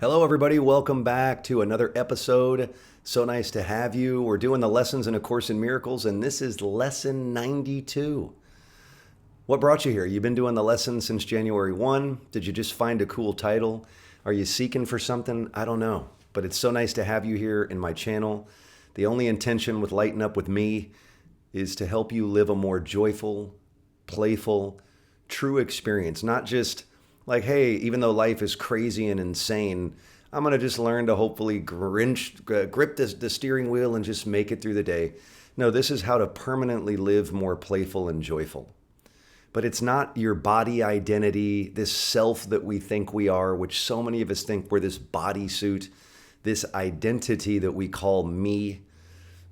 Hello, everybody. Welcome back to another episode. So nice to have you. We're doing the lessons in A Course in Miracles, and this is lesson 92. What brought you here? You've been doing the lessons since January 1. Did you just find a cool title? Are you seeking for something? I don't know. But it's so nice to have you here in my channel. The only intention with Lighten Up with me is to help you live a more joyful, playful, true experience. Not just like, hey, even though life is crazy and insane, I'm going to just learn to hopefully grip the steering wheel and just make it through the day. No, this is how to permanently live more playful and joyful. But it's not your body identity, this self that we think we are, which so many of us think we're this bodysuit, this identity that we call me.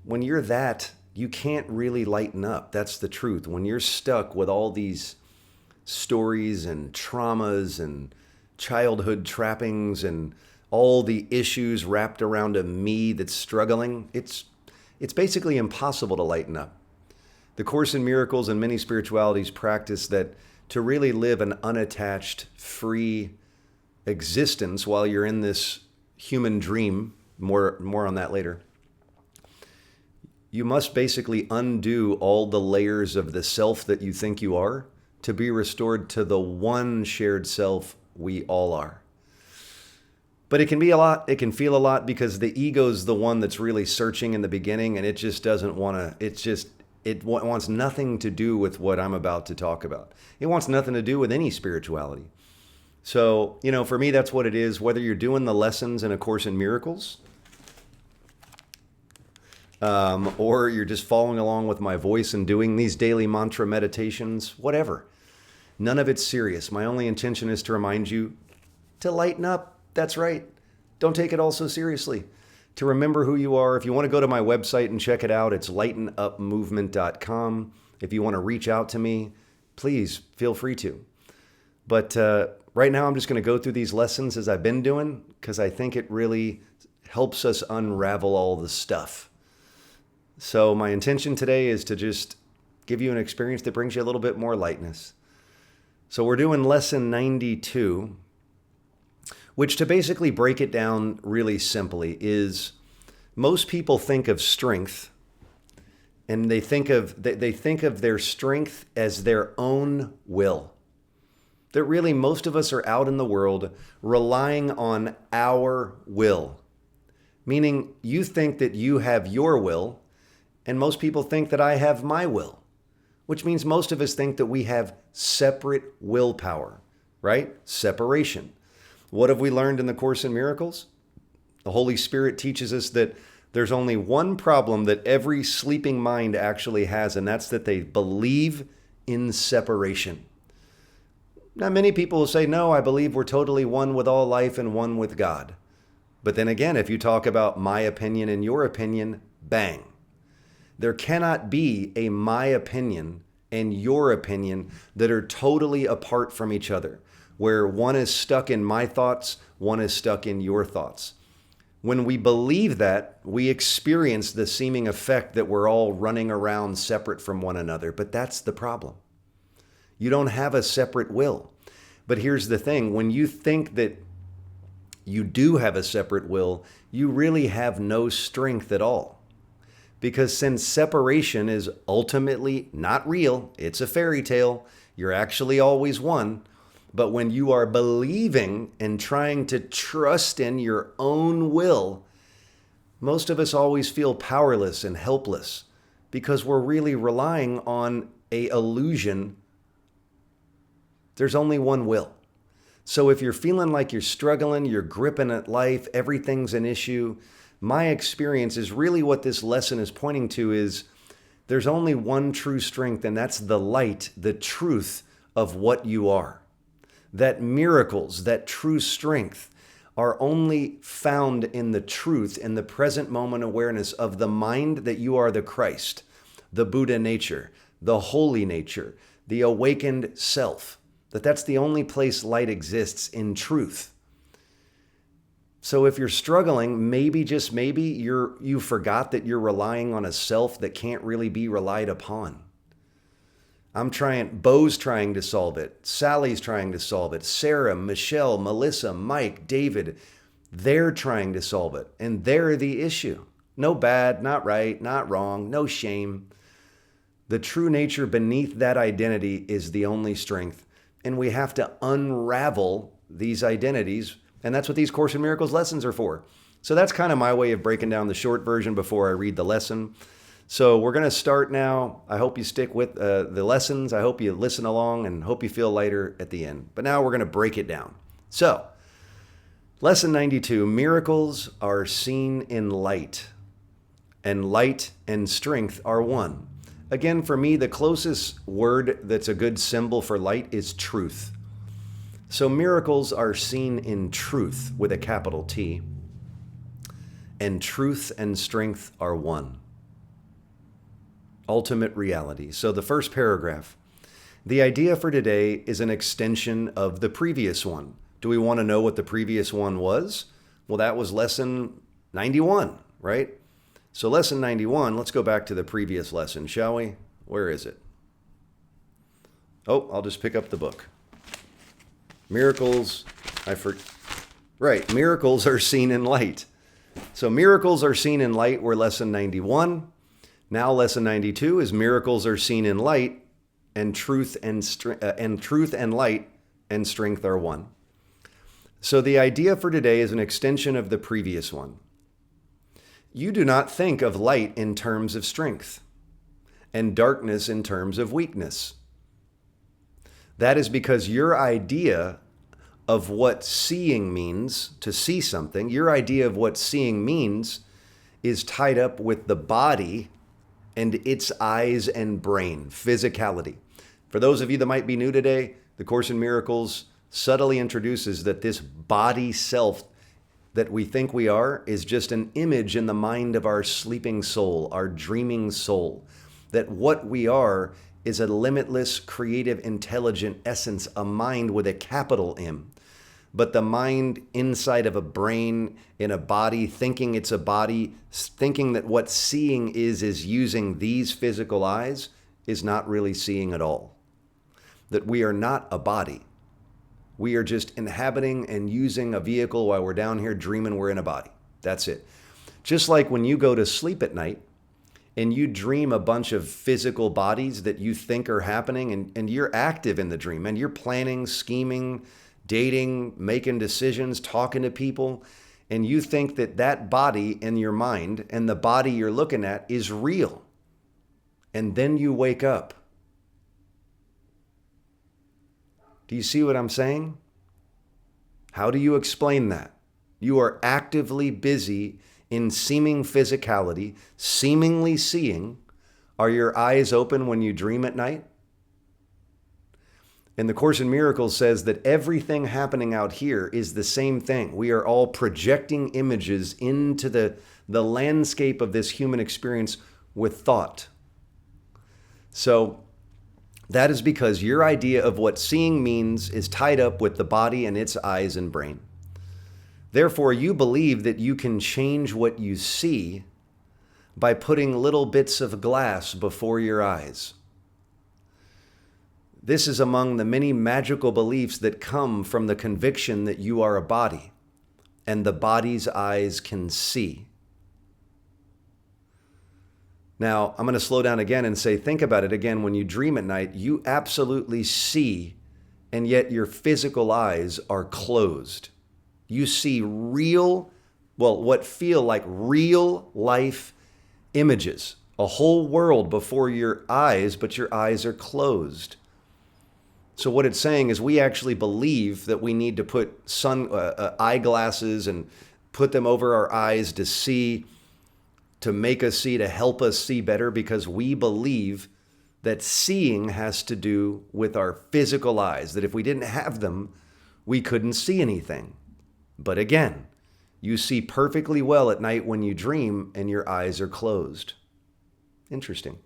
When you're that, you can't really lighten up. That's the truth. When you're stuck with all these stories and traumas and childhood trappings and all the issues wrapped around a me that's struggling, it's basically impossible to lighten up. The Course in Miracles and many spiritualities practice that to really live an unattached, free existence while you're in this human dream, more on that later, you must basically undo all the layers of the self that you think you are to be restored to the one shared self we all are. But it can be a lot. It can feel a lot because the ego's the one that's really searching in the beginning, and it just doesn't want to, it wants nothing to do with what I'm about to talk about. It wants nothing to do with any spirituality. So, for me, that's what it is. Whether you're doing the lessons in A Course in Miracles, or you're just following along with my voice and doing these daily mantra meditations, whatever. None of it's serious. My only intention is to remind you to lighten up. That's right. Don't take it all so seriously. To remember who you are. If you want to go to my website and check it out, it's lightenupmovement.com. If you want to reach out to me, please feel free to. But right now I'm just going to go through these lessons as I've been doing because I think it really helps us unravel all the stuff. So my intention today is to just give you an experience that brings you a little bit more lightness. So we're doing lesson 92, which, to basically break it down really simply, is most people think of strength and they think of their strength as their own will. That really most of us are out in the world relying on our will, meaning you think that you have your will. And most people think that I have my will, which means most of us think that we have separate willpower, right? Separation. What have we learned in the Course in Miracles? The Holy Spirit teaches us that there's only one problem that every sleeping mind actually has, and that's that they believe in separation. Now, many people will say, no, I believe we're totally one with all life and one with God. But then again, if you talk about my opinion and your opinion, bang. There cannot be a my opinion and your opinion that are totally apart from each other, where one is stuck in my thoughts, one is stuck in your thoughts. When we believe that, we experience the seeming effect that we're all running around separate from one another, but that's the problem. You don't have a separate will. But here's the thing, when you think that you do have a separate will, you really have no strength at all. Because since separation is ultimately not real, it's a fairy tale, you're actually always one. But when you are believing and trying to trust in your own will, most of us always feel powerless and helpless because we're really relying on an illusion. There's only one will. So if you're feeling like you're struggling, you're gripping at life, everything's an issue, my experience is really what this lesson is pointing to is there's only one true strength, and that's the light, the truth of what you are. That miracles, that true strength are only found in the truth, in the present moment awareness of the mind that you are the Christ, the Buddha nature, the holy nature, the awakened self. That's the only place light exists in truth. So if you're struggling, maybe, just maybe, you forgot that you're relying on a self that can't really be relied upon. Bo's trying to solve it. Sally's trying to solve it. Sarah, Michelle, Melissa, Mike, David. They're trying to solve it, and they're the issue. No bad, not right, not wrong, no shame. The true nature beneath that identity is the only strength, and we have to unravel these identities, and that's what these Course in Miracles lessons are for. So that's kind of my way of breaking down the short version before I read the lesson. So we're going to start now. I hope you stick with the lessons. I hope you listen along and hope you feel lighter at the end. But now we're going to break it down. So, lesson 92, miracles are seen in light, and light and strength are one. Again, for me, the closest word that's a good symbol for light is truth. So miracles are seen in truth with a capital T, and truth and strength are one. Ultimate reality. So the first paragraph, the idea for today is an extension of the previous one. Do we want to know what the previous one was? Well, that was lesson 91, right? So lesson 91, let's go back to the previous lesson, shall we? Where is it? Oh, I'll just pick up the book. Miracles, right, miracles are seen in light. So miracles are seen in light were lesson 91. Now lesson 92 is miracles are seen in light, and truth and light and strength are one. So the idea for today is an extension of the previous one. You do not think of light in terms of strength and darkness in terms of weakness. That is because your idea of what seeing means, to see something, your idea of what seeing means is tied up with the body and its eyes and brain, physicality. For those of you that might be new today, the Course in Miracles subtly introduces that this body self that we think we are is just an image in the mind of our sleeping soul, our dreaming soul. That what we are is a limitless, creative, intelligent essence, a mind with a capital M. But the mind inside of a brain, in a body, thinking it's a body, thinking that what seeing is using these physical eyes, is not really seeing at all. That we are not a body. We are just inhabiting and using a vehicle while we're down here dreaming we're in a body. That's it. Just like when you go to sleep at night and you dream a bunch of physical bodies that you think are happening, and you're active in the dream and you're planning, scheming, dating, making decisions, talking to people, and you think that that body in your mind and the body you're looking at is real. And then you wake up. Do you see what I'm saying? How do you explain that? You are actively busy in seeming physicality, seemingly seeing. Are your eyes open when you dream at night? And the Course in Miracles says that everything happening out here is the same thing. We are all projecting images into the landscape of this human experience with thought. So that is because your idea of what seeing means is tied up with the body and its eyes and brain. Therefore, you believe that you can change what you see by putting little bits of glass before your eyes. This is among the many magical beliefs that come from the conviction that you are a body and the body's eyes can see. Now, I'm going to slow down again and say, think about it again. When you dream at night, you absolutely see, and yet your physical eyes are closed. You see what feel like real life images, a whole world before your eyes, but your eyes are closed. So what it's saying is we actually believe that we need to put eyeglasses and put them over our eyes to see, to make us see, to help us see better, because we believe that seeing has to do with our physical eyes, that if we didn't have them, we couldn't see anything. But again, you see perfectly well at night when you dream and your eyes are closed. Interesting.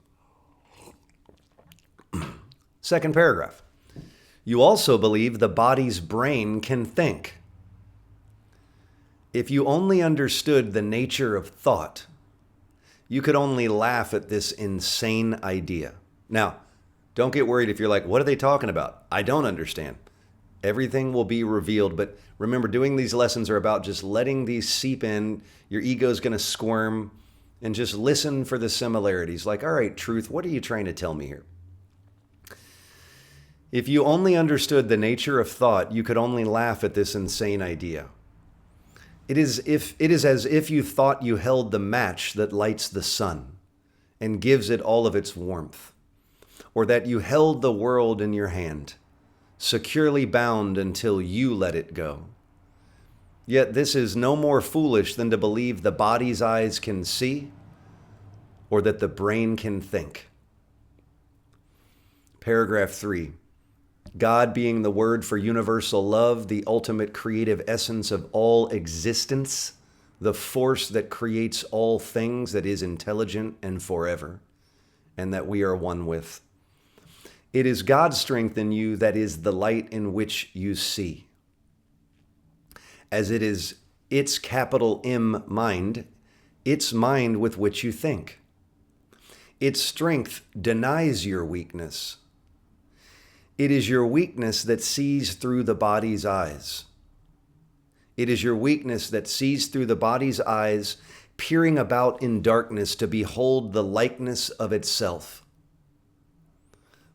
Second paragraph. You also believe the body's brain can think. If you only understood the nature of thought, you could only laugh at this insane idea. Now, don't get worried if you're like, what are they talking about? I don't understand. Everything will be revealed. But remember, doing these lessons are about just letting these seep in. Your ego's going to squirm, and just listen for the similarities. Like, all right, truth, what are you trying to tell me here? If you only understood the nature of thought, you could only laugh at this insane idea. It is as if you thought you held the match that lights the sun and gives it all of its warmth, or that you held the world in your hand, securely bound until you let it go. Yet this is no more foolish than to believe the body's eyes can see, or that the brain can think. Paragraph 3. God being the word for universal love, the ultimate creative essence of all existence, the force that creates all things, that is intelligent and forever, and that we are one with. It is God's strength in you that is the light in which you see. As it is its capital M mind, its mind with which you think. Its strength denies your weakness. It is your weakness that sees through the body's eyes. It is your weakness that sees through the body's eyes, peering about in darkness to behold the likeness of itself.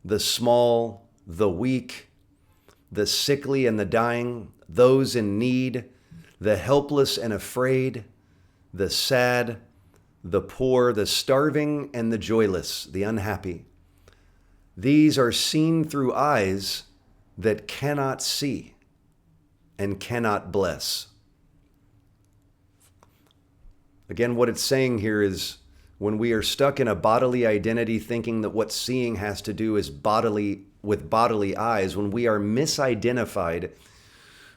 The small, the weak, the sickly and the dying, those in need, the helpless and afraid, the sad, the poor, the starving and the joyless, the unhappy. These are seen through eyes that cannot see and cannot bless. Again, what it's saying here is when we are stuck in a bodily identity thinking that what seeing has to do is with bodily eyes, when we are misidentified,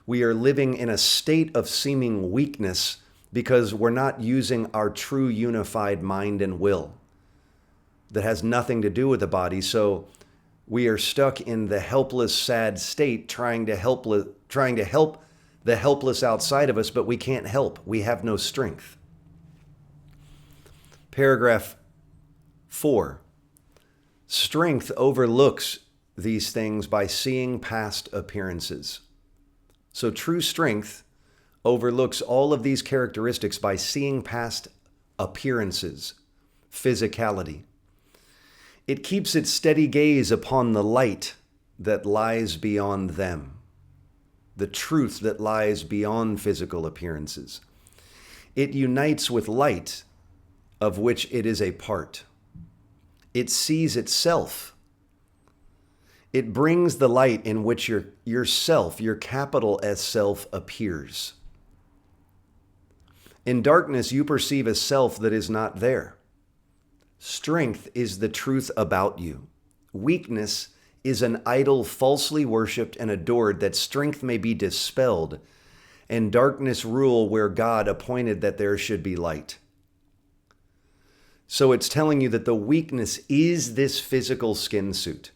we are living in a state of seeming weakness because we're not using our true unified mind and will. That has nothing to do with the body. So we are stuck in the helpless, sad state, trying to help the helpless outside of us, but we can't help. We have no strength. Paragraph 4. Strength overlooks these things by seeing past appearances. So true strength overlooks all of these characteristics by seeing past appearances, physicality. It keeps its steady gaze upon the light that lies beyond them, the truth that lies beyond physical appearances. It unites with light, of which it is a part. It sees itself. It brings the light in which your self, your capital S self, appears. In darkness, you perceive a self that is not there. Strength is the truth about you. Weakness is an idol falsely worshipped and adored, that strength may be dispelled and darkness rule where God appointed that there should be light. So it's telling you that the weakness is this physical skin suit.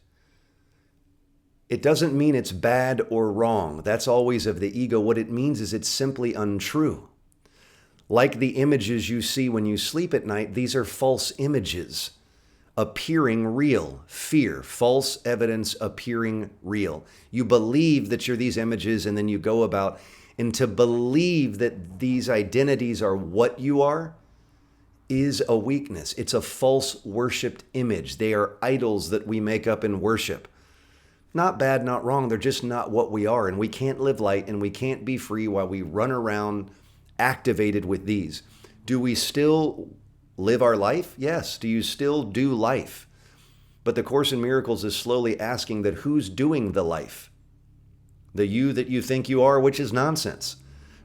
It doesn't mean it's bad or wrong. That's always of the ego. What it means is it's simply untrue. Like the images you see when you sleep at night, these are false images appearing real. Fear, false evidence appearing real. You believe that you're these images, and then you go about, and to believe that these identities are what you are is a weakness. It's a false worshipped image. They are idols that we make up in worship. Not bad, not wrong. They're just not what we are. And we can't live light and we can't be free while we run around activated with these. Do we still live our life? Yes. Do you still do life? But the Course in Miracles is slowly asking that who's doing the life? The you that you think you are, which is nonsense.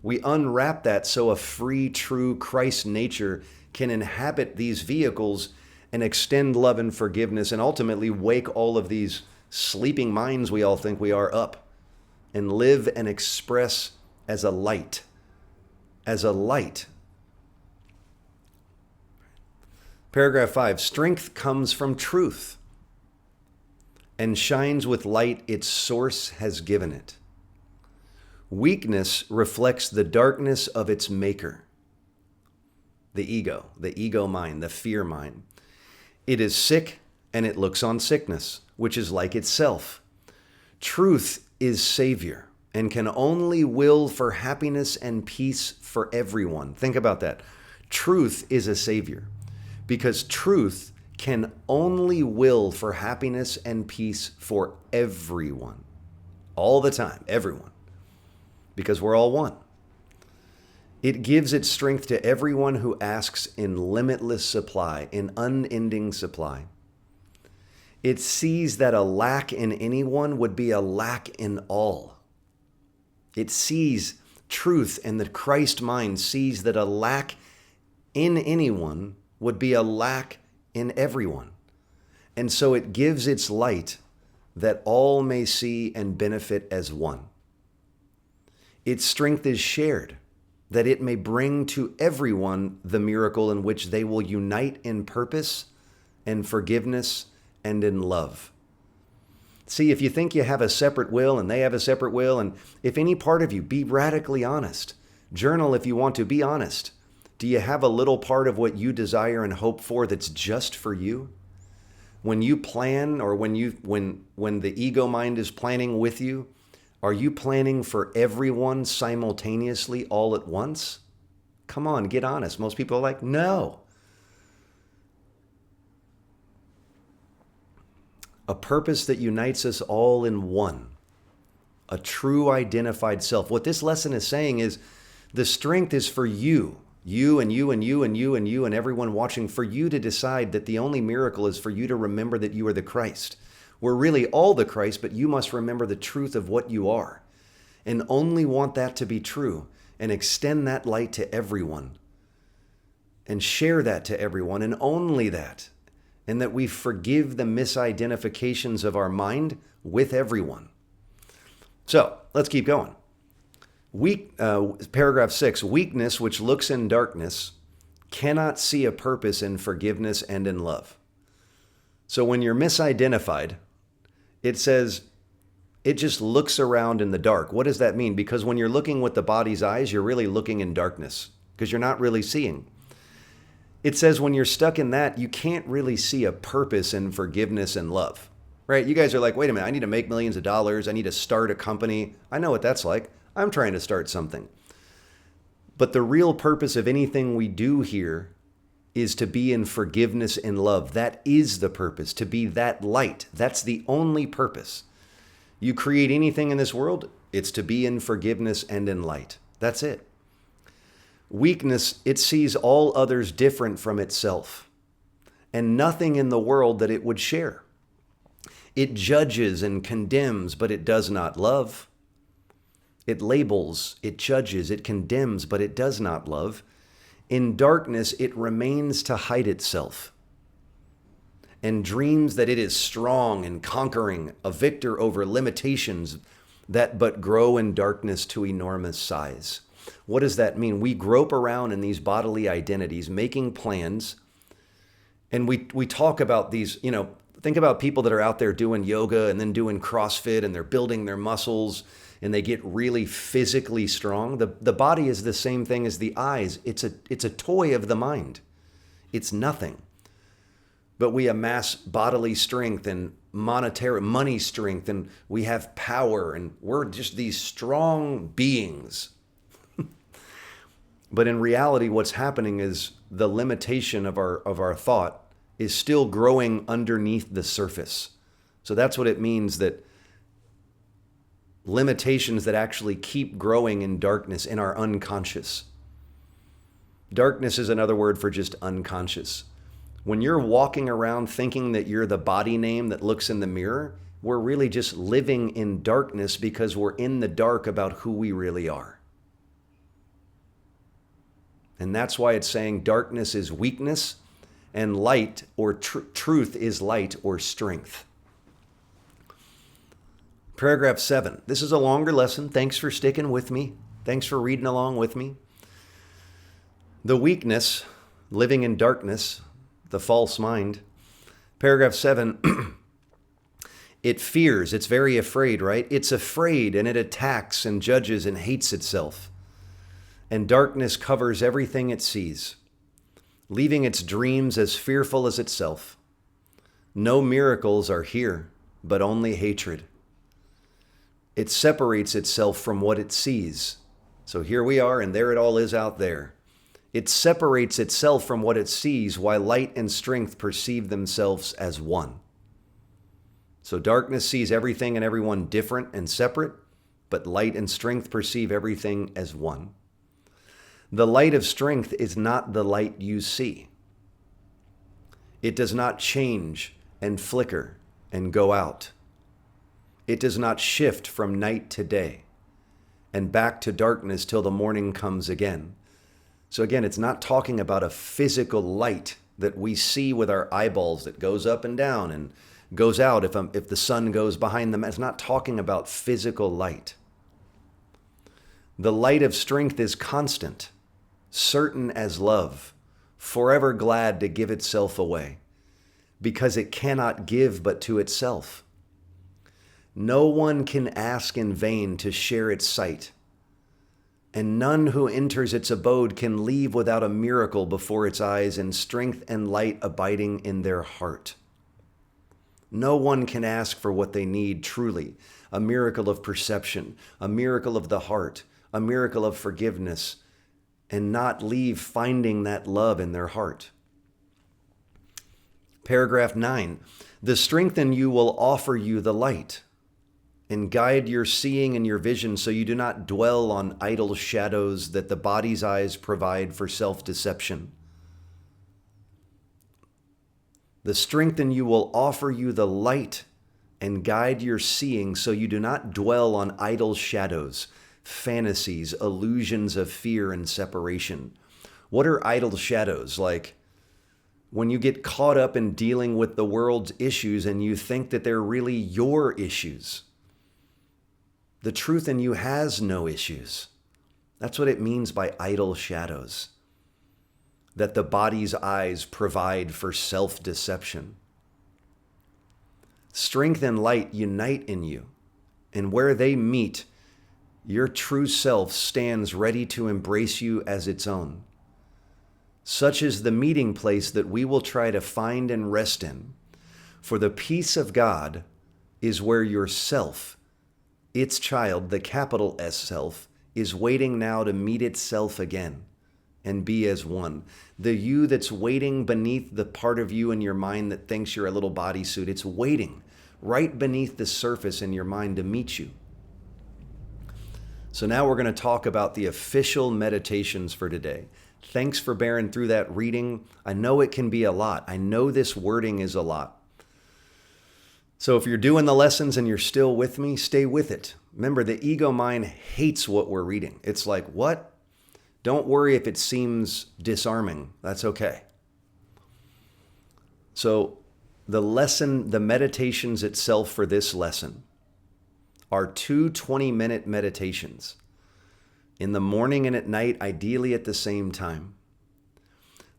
We unwrap that so a free, true Christ nature can inhabit these vehicles and extend love and forgiveness and ultimately wake all of these sleeping minds we all think we are up and live and express as a light. As a light. Paragraph 5, strength comes from truth and shines with light its source has given it. Weakness reflects the darkness of its maker, the ego mind, the fear mind. It is sick and it looks on sickness, which is like itself. Truth is Savior and can only will for happiness and peace for everyone. Think about that. Truth is a Savior because truth can only will for happiness and peace for everyone. All the time, everyone. Because we're all one. It gives its strength to everyone who asks in limitless supply, in unending supply. It sees that a lack in anyone would be a lack in all. It sees truth, and the Christ mind sees that a lack in anyone would be a lack in everyone. And so it gives its light that all may see and benefit as one. Its strength is shared, that it may bring to everyone the miracle in which they will unite in purpose and forgiveness and in love. See, if you think you have a separate will and they have a separate will, and if any part of you, be radically honest. Journal if you want to, be honest. Do you have a little part of what you desire and hope for that's just for you? When you plan, or when the ego mind is planning with you, are you planning for everyone simultaneously all at once? Come on, get honest. Most people are like, no. A purpose that unites us all in one. A true identified self. What this lesson is saying is the strength is for you. You and you and you and you and you and everyone watching, for you to decide that the only miracle is for you to remember that you are the Christ. We're really all the Christ, but you must remember the truth of what you are and only want that to be true and extend that light to everyone and share that to everyone, and only that, and that we forgive the misidentifications of our mind with everyone. So let's keep going. Paragraph 6, weakness which looks in darkness cannot see a purpose in forgiveness and in love. So when you're misidentified, it says it just looks around in the dark. What does that mean? Because when you're looking with the body's eyes, you're really looking in darkness because you're not really seeing. It says when you're stuck in that, you can't really see a purpose in forgiveness and love, right? You guys are like, wait a minute, I need to make millions of dollars. I need to start a company. I know what that's like. I'm trying to start something. But the real purpose of anything we do here is to be in forgiveness and love. That is the purpose, to be that light. That's the only purpose. You create anything in this world, it's to be in forgiveness and in light. That's it. Weakness, it sees all others different from itself and nothing in the world that it would share. It judges and condemns, but it does not love. It labels, it judges, it condemns, but it does not love. In darkness, it remains to hide itself and dreams that it is strong and conquering, a victor over limitations that but grow in darkness to enormous size. What does that mean? We grope around in these bodily identities, making plans, and we talk about these, think about people that are out there doing yoga and then doing CrossFit, and they're building their muscles, and they get really physically strong. The body is the same thing as the eyes. It's a toy of the mind. It's nothing. But we amass bodily strength and monetary money strength, and we have power, and we're just these strong beings. But in reality, what's happening is the limitation of our thought is still growing underneath the surface. So that's what it means, that limitations that actually keep growing in darkness, in our unconscious. Darkness is another word for just unconscious. When you're walking around thinking that you're the body name that looks in the mirror, we're really just living in darkness because we're in the dark about who we really are. And that's why it's saying darkness is weakness and light or truth is light or strength. Paragraph 7. This is a longer lesson. Thanks for sticking with me. Thanks for reading along with me. The weakness, living in darkness, the false mind. Paragraph 7. It fears. It's very afraid, right? It's afraid, and it attacks and judges and hates itself. And darkness covers everything it sees, leaving its dreams as fearful as itself. No miracles are here, but only hatred. It separates itself from what it sees. So here we are, and there it all is out there. It separates itself from what it sees, while light and strength perceive themselves as one. So darkness sees everything and everyone different and separate, but light and strength perceive everything as one. The light of strength is not the light you see. It does not change and flicker and go out. It does not shift from night to day and back to darkness till the morning comes again. So again, it's not talking about a physical light that we see with our eyeballs that goes up and down and goes out if the sun goes behind them. It's not talking about physical light. The light of strength is constant, certain as love, forever glad to give itself away, because it cannot give but to itself. No one can ask in vain to share its sight, and none who enters its abode can leave without a miracle before its eyes and strength and light abiding in their heart. No one can ask for what they need truly, a miracle of perception, a miracle of the heart, a miracle of forgiveness, and not leave finding that love in their heart. Paragraph 9, the strength in you will offer you the light and guide your seeing and your vision so you do not dwell on idle shadows that the body's eyes provide for self-deception. The strength in you will offer you the light and guide your seeing so you do not dwell on idle shadows, fantasies, illusions of fear and separation. What are idle shadows? Like when you get caught up in dealing with the world's issues and you think that they're really your issues. The truth in you has no issues. That's what it means by idle shadows. That the body's eyes provide for self-deception. Strength and light unite in you, and where they meet, your true self stands ready to embrace you as its own. Such is the meeting place that we will try to find and rest in, for the peace of God is where your self, its child, the capital S self, is waiting now to meet itself again and be as one. The you that's waiting beneath the part of you in your mind that thinks you're a little bodysuit, it's waiting right beneath the surface in your mind to meet you. So now we're going to talk about the official meditations for today. Thanks for bearing through that reading. I know it can be a lot. I know this wording is a lot. So if you're doing the lessons and you're still with me, stay with it. Remember, the ego mind hates what we're reading. It's like, what? Don't worry if it seems disarming. That's okay. So the lesson, the meditations itself for this lesson are 2 20-minute meditations in the morning and at night, ideally at the same time.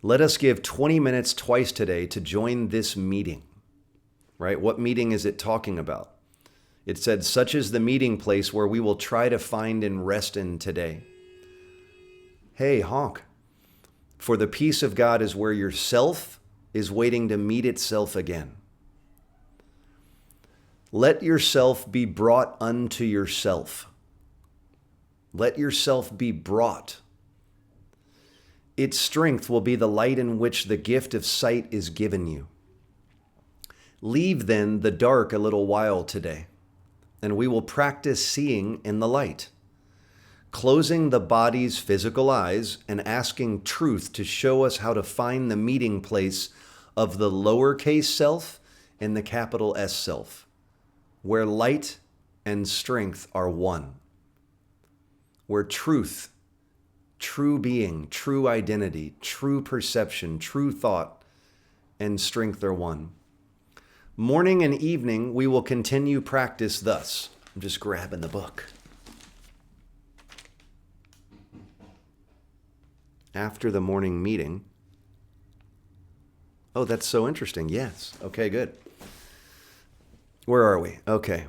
Let us give 20 minutes twice today to join this meeting, right? What meeting is it talking about? It said, such is the meeting place where we will try to find and rest in today. Hey, honk. For the peace of God is where your self is waiting to meet itself again. Let yourself be brought unto yourself. Let yourself be brought. Its strength will be the light in which the gift of sight is given you. Leave then the dark a little while today, and we will practice seeing in the light, closing the body's physical eyes and asking truth to show us how to find the meeting place of the lowercase self and the capital S self, where light and strength are one, where truth, true being, true identity, true perception, true thought, and strength are one. Morning and evening, we will continue practice thus. I'm just grabbing the book. After the morning meeting. Oh, that's so interesting. Yes. Okay, good. Where are we? Okay.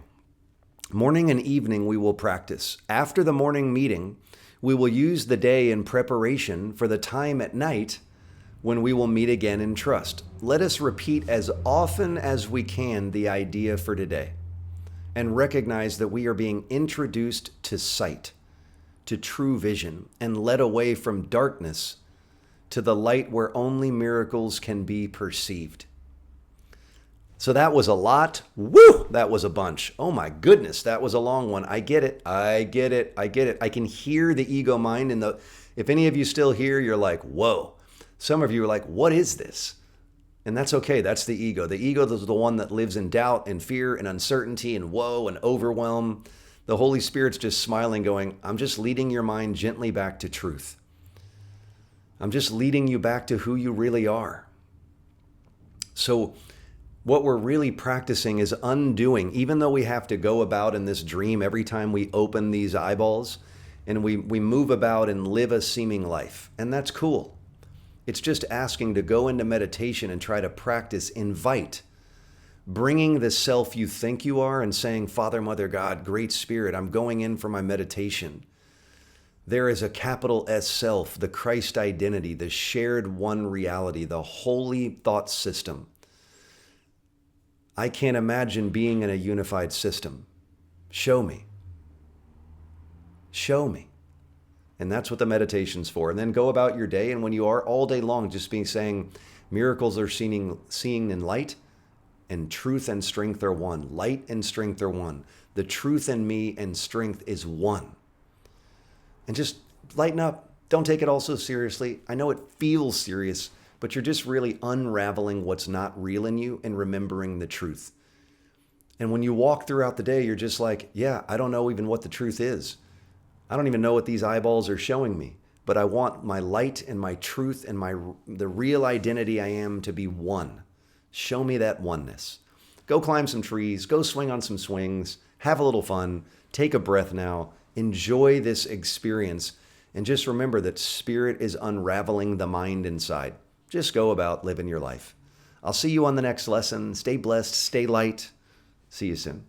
Morning and evening we will practice. After the morning meeting, we will use the day in preparation for the time at night when we will meet again in trust. Let us repeat as often as we can the idea for today. and recognize that we are being introduced to sight, to true vision, and led away from darkness to the light where only miracles can be perceived. So that was a lot. Woo! That was a bunch. Oh my goodness, that was a long one. I get it. I get it. I get it. I can hear the ego mind. If any of you still here, you're like, whoa. Some of you are like, what is this? And that's okay. That's the ego. The ego is the one that lives in doubt and fear and uncertainty and woe and overwhelm. The Holy Spirit's just smiling, going, I'm just leading your mind gently back to truth. I'm just leading you back to who you really are. So what we're really practicing is undoing, even though we have to go about in this dream every time we open these eyeballs and we move about and live a seeming life. And that's cool. It's just asking to go into meditation and try to practice, invite, bringing the self you think you are and saying, Father, Mother, God, Great Spirit, I'm going in for my meditation. There is a capital S self, the Christ identity, the shared one reality, the holy thought system. I can't imagine being in a unified system. Show me. Show me. And that's what the meditation's for. And then go about your day. And when you are all day long, just saying, miracles are seeing in light, and truth and strength are one. Light and strength are one. The truth in me and strength is one. And just lighten up. Don't take it all so seriously. I know it feels serious, but you're just really unraveling what's not real in you and remembering the truth. And when you walk throughout the day, you're just like, yeah, I don't know even what the truth is. I don't even know what these eyeballs are showing me, but I want my light and my truth and the real identity I am to be one. Show me that oneness. Go climb some trees, go swing on some swings, have a little fun, take a breath now, enjoy this experience, and just remember that spirit is unraveling the mind inside. Just go about living your life. I'll see you on the next lesson. Stay blessed, stay light. See you soon.